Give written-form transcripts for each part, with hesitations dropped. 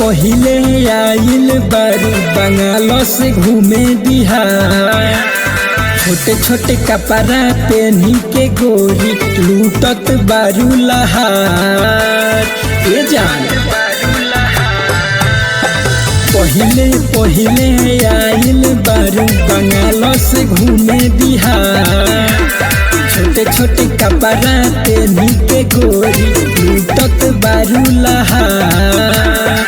पहिले आइल बारू बंगाल से घूमे बिहार। छोटे छोटे कपड़ा पहनी के गोरी लूटत बारू लहार। ए जान पहिले आइल बारू बंगाल से घूमे बिहार। छोटे छोटे कपड़ा पहनी के गोरी लूटत बारू लहार।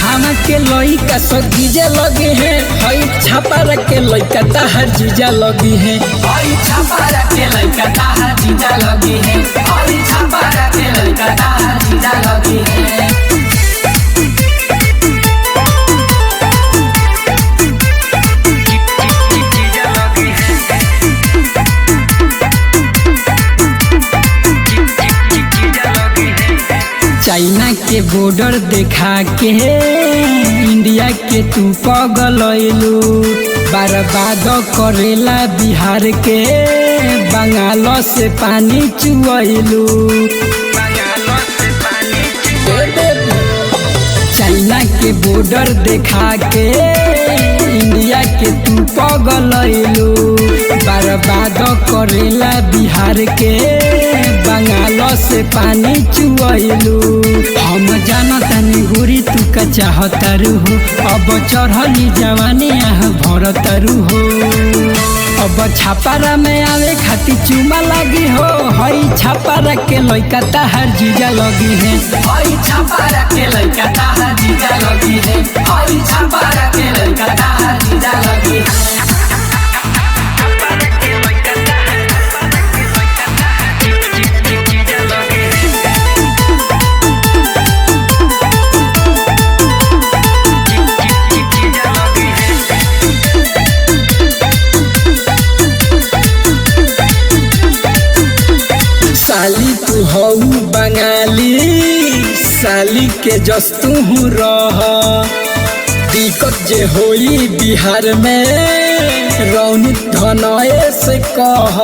हमा के लइका सब जीजा लगे हैं, हई छापारा के लइका ताहर जीजा लगी है। हई छापारा के लइका ताहर जीजा लगी है। हई छापारा के लइका ताहर जीजा लगी है। चाइना के बॉर्डर देखा के इंडिया के तू पगलैलू। बर्बाद करेला बिहार के बंगाल से पानी चुएलू। चाइना के बॉर्डर देखा के इंडिया के तू पगलैलू। बर्बाद करेला बिहार के बंगाल से पानी चुएलू। हम जानतानी गोरी तू का चाहतारू हो, अब चढ़ली जवानी भरतारू हो। अब छापारा में आवे खातिर चुमा लगी हो। हई छापारा के लइका ताहर जीजा लगी है। हई छापारा के लइका ताहर जीजा लगी है। हई छापारा के लइका ताहर जीजा लगी है। साली तू हऊ बंगाली, साली के जस तू रह। दिक्कत जे होई बिहार में रौनी धनए से कह।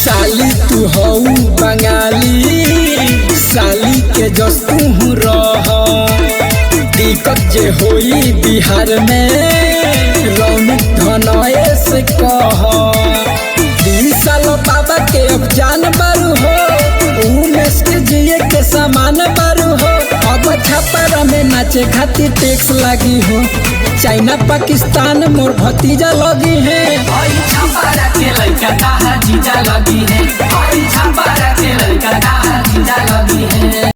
साली तू हऊ बंगाली, साली के जस तू रह। दिक्कत जे होई बिहार में रौनी धनए से कह। 20 साल बाबा के अब जान बारू हो, उमेश के जिए के सामान बारू हो। अब छापारा में नाचे खातिर टैक्स लगी हो। चाइना पाकिस्तान मोर भतीजा लगी है। हई छापारा के लइका ताहर जीजा लगी है।